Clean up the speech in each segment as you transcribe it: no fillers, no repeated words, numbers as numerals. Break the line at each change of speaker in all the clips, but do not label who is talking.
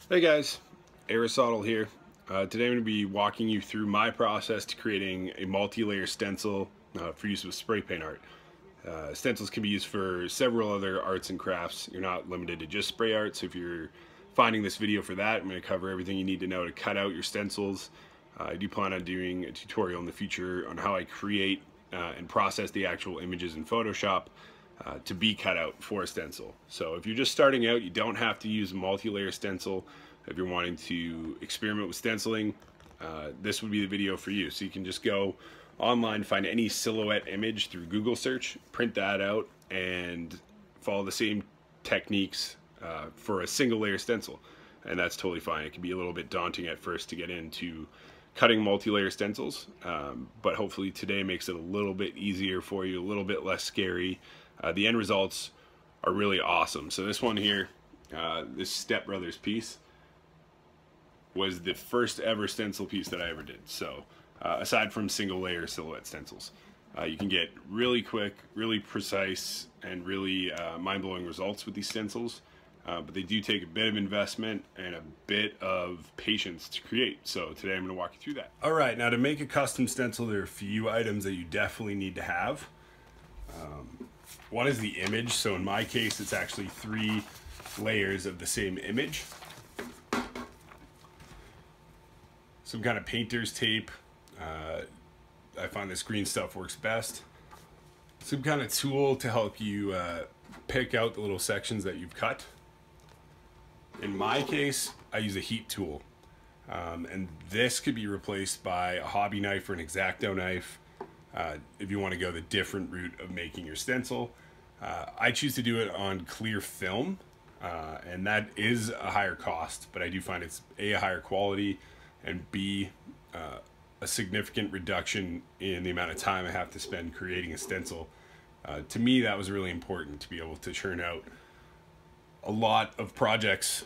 Hey guys, Aristotle here. Today I'm going to be walking you through my process to creating a multi-layer stencil for use with spray paint art. Stencils can be used for several other arts and crafts. You're not limited to just spray art, so if you're finding this video for that, I'm going to cover everything you need to know to cut out your stencils. I do plan on doing a tutorial in the future on how I create and process the actual images in Photoshop to be cut out for a stencil. So if you're just starting out, you don't have to use a multi-layer stencil. If you're wanting to experiment with stenciling, this would be the video for you. So you can just go online, find any silhouette image through Google search, print that out, and follow the same techniques for a single layer stencil. And that's totally fine. It can be a little bit daunting at first to get into cutting multi-layer stencils, but hopefully today makes it a little bit easier for you, a little bit less scary. The end results are really awesome. So this one here, this Step Brothers piece, was the first ever stencil piece that I ever did. So aside from single layer silhouette stencils, you can get really quick, really precise, and really mind-blowing results with these stencils. But they do take a bit of investment and a bit of patience to create. So today I'm going to walk you through that. All right, now to make a custom stencil, there are a few items that you definitely need to have. One is the image. So in my case, it's actually 3 layers of the same image. Some kind of painter's tape. I find this green stuff works best. Some kind of tool to help you pick out the little sections that you've cut. In my case, I use a heat tool. And this could be replaced by a hobby knife or an X-Acto knife if you want to go the different route of making your stencil. I choose to do it on clear film, and that is a higher cost, but I do find it's A, a higher quality, and B, a significant reduction in the amount of time I have to spend creating a stencil. To me, that was really important, to be able to churn out a lot of projects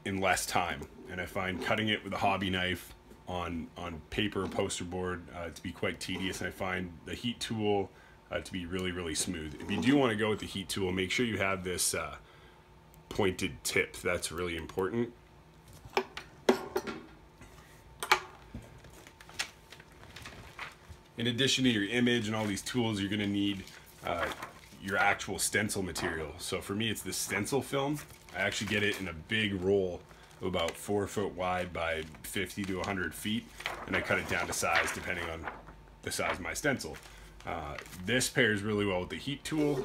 in less time. And I find cutting it with a hobby knife on paper or poster board to be quite tedious, and I find the heat tool to be really smooth. If you do want to go with the heat tool, make sure you have this pointed tip. That's really important. In addition to your image and all these tools, you're going to need your actual stencil material. So for me, it's this stencil film. I actually get it in a big roll of about 4 foot wide by 50 to 100 feet, and I cut it down to size depending on the size of my stencil. This pairs really well with the heat tool.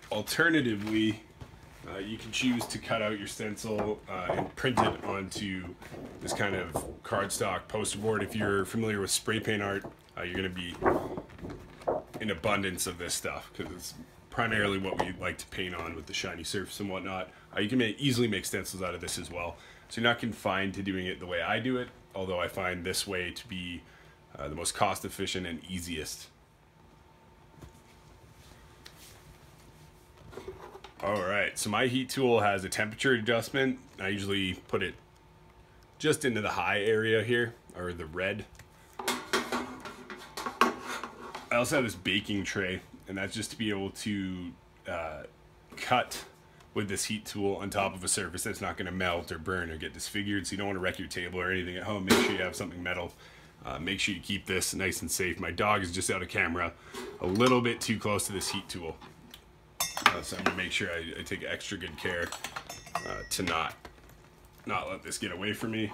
Alternatively, you can choose to cut out your stencil and print it onto this kind of cardstock poster board. If you're familiar with spray paint art, you're going to be in abundance of this stuff because it's primarily what we like to paint on with the shiny surface and whatnot. You can easily make stencils out of this as well. So you're not confined to doing it the way I do it, although I find this way to be the most cost efficient and easiest. Alright, so my heat tool has a temperature adjustment. I usually put it just into the high area here, or the red. I also have this baking tray, and that's just to be able to cut with this heat tool on top of a surface that's not going to melt or burn or get disfigured. So you don't want to wreck your table or anything at home. Make sure you have something metal. Make sure you keep this nice and safe. My dog is just out of camera, a little bit too close to this heat tool. So I'm going to make sure I take extra good care to not let this get away from me.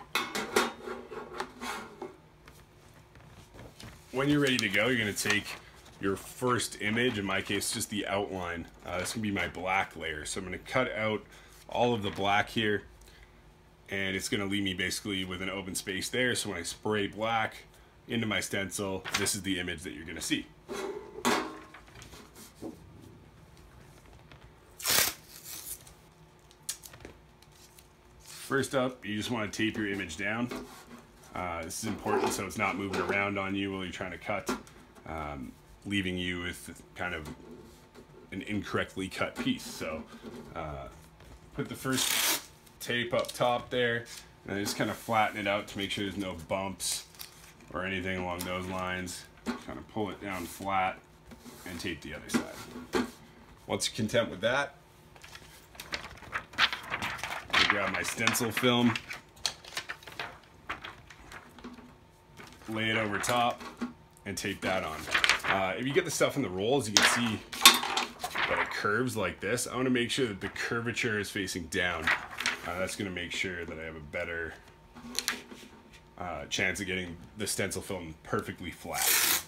When you're ready to go, you're going to take your first image, in my case just the outline. This can be my black layer. So I'm going to cut out all of the black here, and it's going to leave me basically with an open space there. So when I spray black into my stencil, this is the image that you're going to see. First up, you just want to tape your image down. This is important so it's not moving around on you while you're trying to cut, leaving you with kind of an incorrectly cut piece. So put the first tape up top there, and I just kind of flatten it out to make sure there's no bumps or anything along those lines. Kind of pull it down flat and tape the other side. Once you're content with that, I grab my stencil film, lay it over top, and tape that on. If you get the stuff in the rolls, you can see that it curves like this. I want to make sure that the curvature is facing down. That's going to make sure that I have a better chance of getting the stencil film perfectly flat.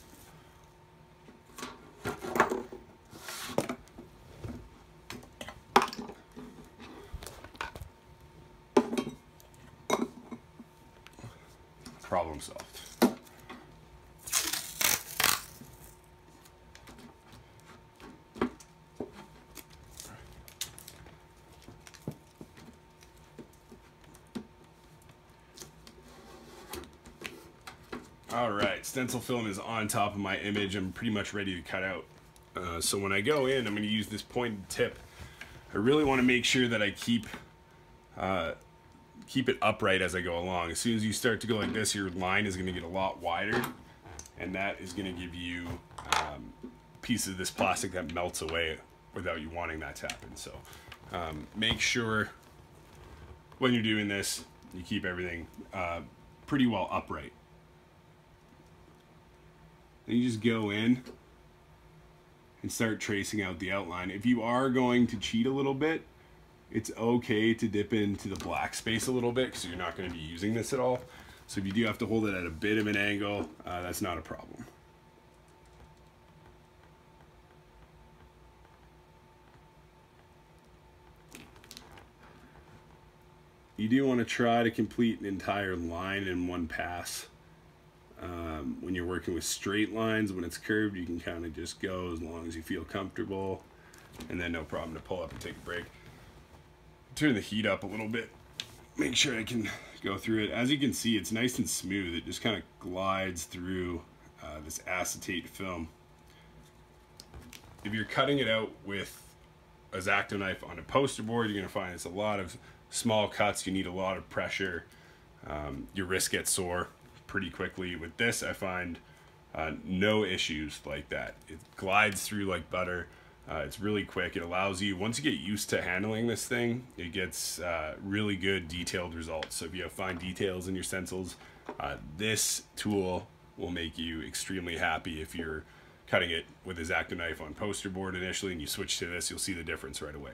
Problem solved. Alright, stencil film is on top of my image. I'm pretty much ready to cut out. So when I go in, I'm going to use this pointed tip. I really want to make sure that I keep it upright as I go along. As soon as you start to go like this, your line is going to get a lot wider, and that is going to give you pieces of this plastic that melts away without you wanting that to happen. So make sure when you're doing this, you keep everything pretty well upright. Then you just go in and start tracing out the outline. If you are going to cheat a little bit, it's okay to dip into the black space a little bit because you're not going to be using this at all. So if you do have to hold it at a bit of an angle, that's not a problem. You do want to try to complete an entire line in one pass. When you're working with straight lines, when it's curved, you can kind of just go as long as you feel comfortable, and then no problem to pull up and take a break. Turn the heat up a little bit, make sure I can go through it. As you can see, it's nice and smooth. It just kind of glides through this acetate film. If you're cutting it out with a X-Acto knife on a poster board, you're going to find it's a lot of small cuts. You need a lot of pressure. Your wrist gets sore pretty quickly. With this, I find no issues like that. It glides through like butter. It's really quick. It allows you, once you get used to handling this thing, it gets really good detailed results. So if you have fine details in your stencils, this tool will make you extremely happy. If you're cutting it with a X-Acto knife on poster board initially and you switch to this, you'll see the difference right away.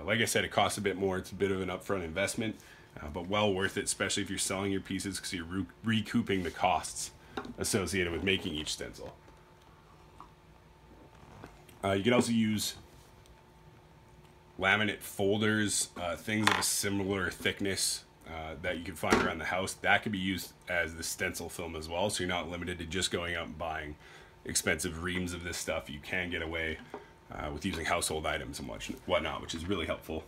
Like I said, it costs a bit more. It's a bit of an upfront investment, but well worth it, especially if you're selling your pieces, because you're recouping the costs associated with making each stencil. You can also use laminate folders, things of a similar thickness that you can find around the house. That could be used as the stencil film as well, so you're not limited to just going out and buying expensive reams of this stuff. You can get away with using household items and whatnot, which is really helpful.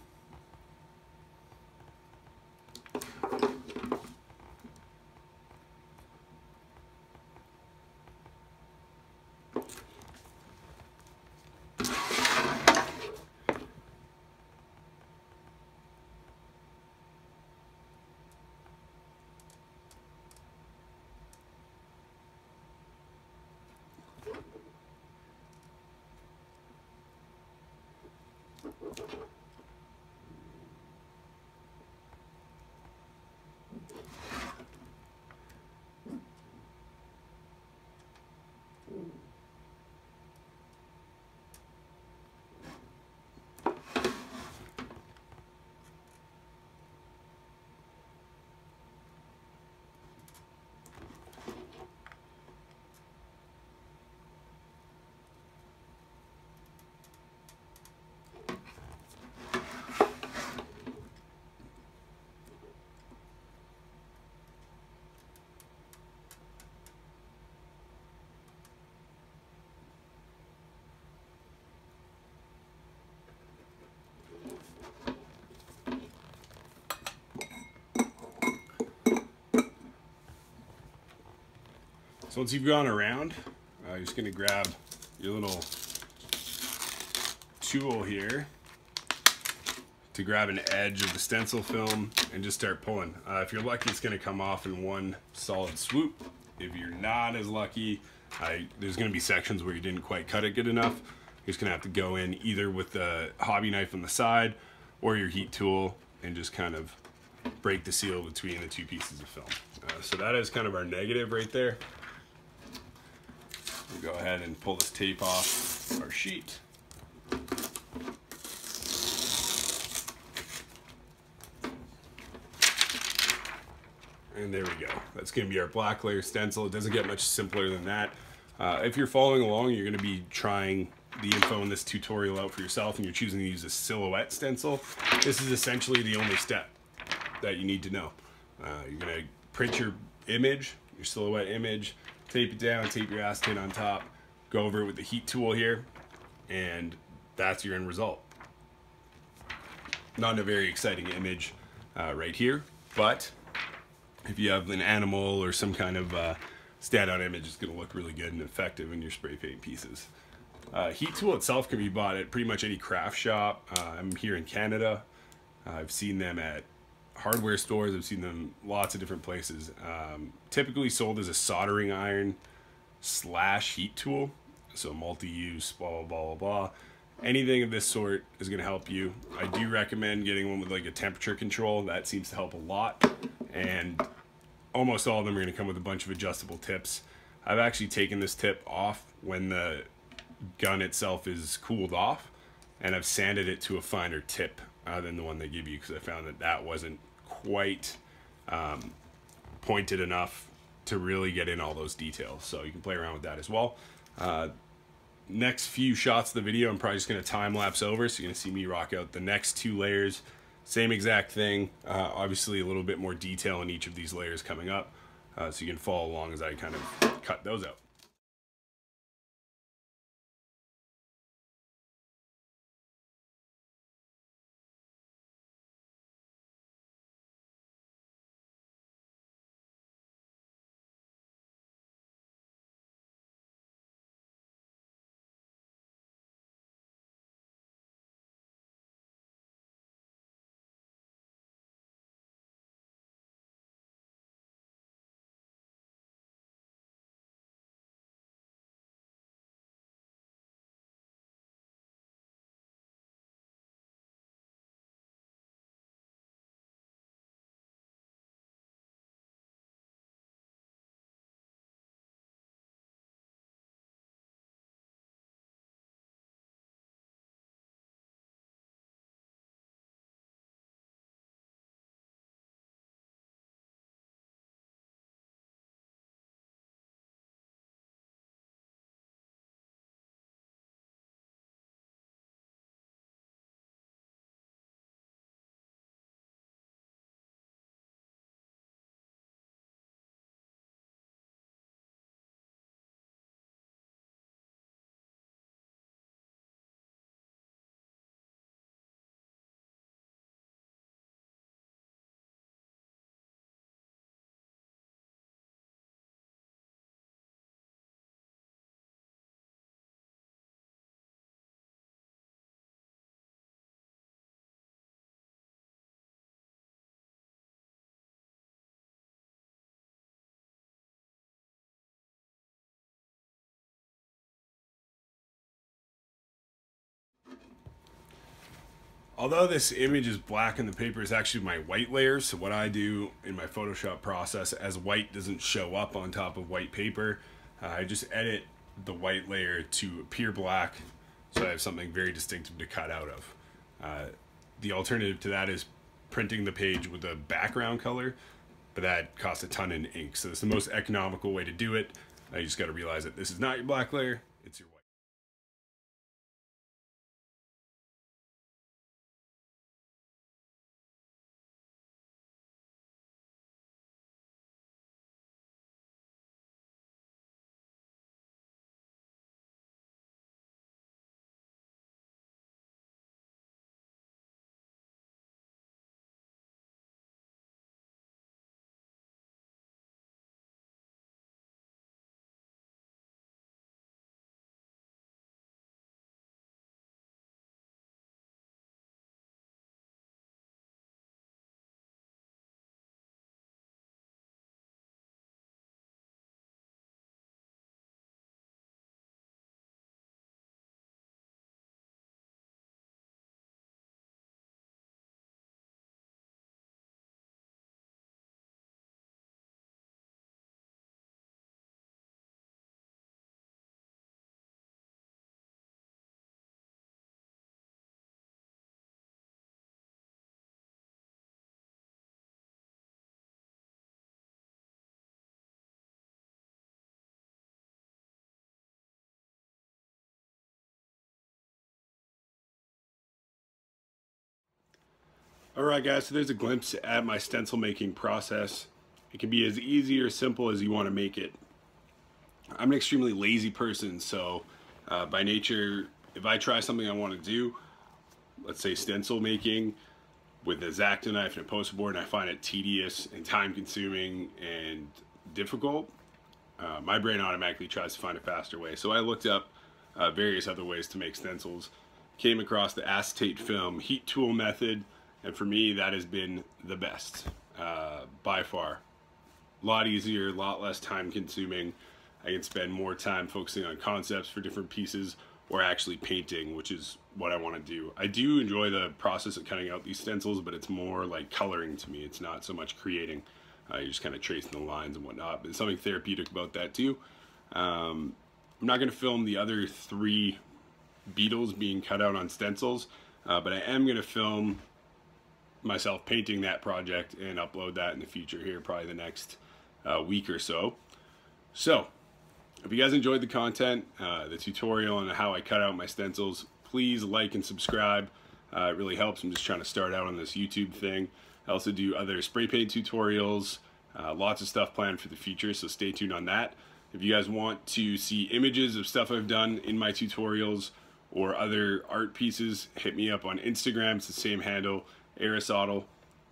So once you've gone around, you're just going to grab your little tool here to grab an edge of the stencil film and just start pulling. If you're lucky, it's going to come off in one solid swoop. If you're not as lucky, There's going to be sections where you didn't quite cut it good enough. You're just going to have to go in either with the hobby knife on the side or your heat tool and just kind of break the seal between the two pieces of film. So that is kind of our negative right there. We'll go ahead and pull this tape off our sheet. And there we go. That's going to be our black layer stencil. It doesn't get much simpler than that. If you're following along, you're going to be trying the info in this tutorial out for yourself and you're choosing to use a silhouette stencil. This is essentially the only step that you need to know. You're going to print your image, your silhouette image, tape it down, tape your acetate on top, go over it with the heat tool here, and that's your end result. Not a very exciting image right here, but if you have an animal or some kind of standout image, it's going to look really good and effective in your spray paint pieces. Heat tool itself can be bought at pretty much any craft shop. I'm here in Canada. I've seen them at hardware stores. I've seen them lots of different places. Typically sold as a soldering iron / heat tool. So multi-use, blah, blah, blah, blah, blah. Anything of this sort is going to help you. I do recommend getting one with like a temperature control. That seems to help a lot. And almost all of them are going to come with a bunch of adjustable tips. I've actually taken this tip off when the gun itself is cooled off, and I've sanded it to a finer tip than the one they give you, because I found that that wasn't quite pointed enough to really get in all those details. So you can play around with that as well. Next few shots of the video, I'm probably just going to time lapse over, so you're going to see me rock out the next 2 layers. Same exact thing, obviously a little bit more detail in each of these layers coming up, so you can follow along as I kind of cut those out. Although this image is black and the paper is actually my white layer, so what I do in my Photoshop process, as white doesn't show up on top of white paper, I just edit the white layer to appear black, so I have something very distinctive to cut out of. The alternative to that is printing the page with a background color, but that costs a ton in ink, so it's the most economical way to do it. You just got to realize that this is not your black layer, it's your white. Alright guys, so there's a glimpse at my stencil making process. It can be as easy or simple as you want to make it. I'm an extremely lazy person, so by nature, if I try something I want to do, let's say stencil making with a X-Acto knife and a poster board, and I find it tedious and time consuming and difficult, my brain automatically tries to find a faster way. So I looked up various other ways to make stencils, came across the acetate film heat tool method, and for me that has been the best by far. A lot easier, a lot less time consuming. I can spend more time focusing on concepts for different pieces or actually painting, which is what I want to do. I do enjoy the process of cutting out these stencils, but it's more like coloring to me. It's not so much creating. You're just kind of tracing the lines and whatnot, but there's something therapeutic about that too. I'm not going to film the other 3 beetles being cut out on stencils, but I am going to film myself painting that project and upload that in the future here, probably the next week or so. So if you guys enjoyed the content, the tutorial on how I cut out my stencils, please like and subscribe. It really helps. I'm just trying to start out on this YouTube thing. I also do other spray paint tutorials, lots of stuff planned for the future, so stay tuned on that. If you guys want to see images of stuff I've done in my tutorials or other art pieces, hit me up on Instagram. It's the same handle, Aristotle,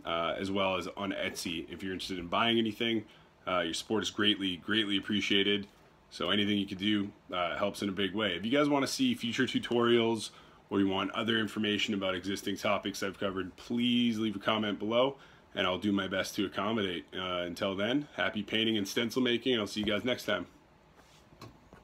as well as on Etsy. If you're interested in buying anything, your support is greatly appreciated. So anything you can do helps in a big way. If you guys want to see future tutorials or you want other information about existing topics I've covered, please leave a comment below and I'll do my best to accommodate. Until then, happy painting and stencil making, and I'll see you guys next time.